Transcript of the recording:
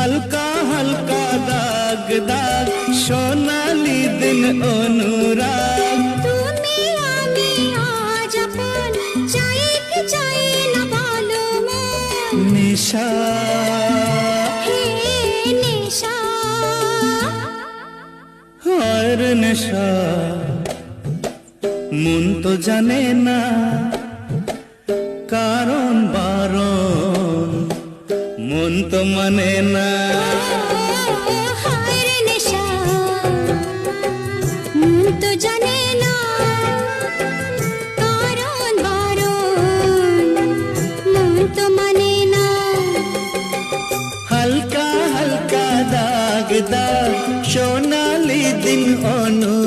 হালকা হালকা দাগ দাগ সোনালি দিন অনুরাগ তুমি আমি আজ আপন চাই কি চাই না বলো মন নিশা হে নেশা আর নেশা মন তো জানে না কারণ বারণ মন তো মানে না হায় রে নেশা মন তো জানে না কারণ বারণ মন তো মানে না হালকা হালকা দাগ দাগ সোনালি দিন অনুরাগ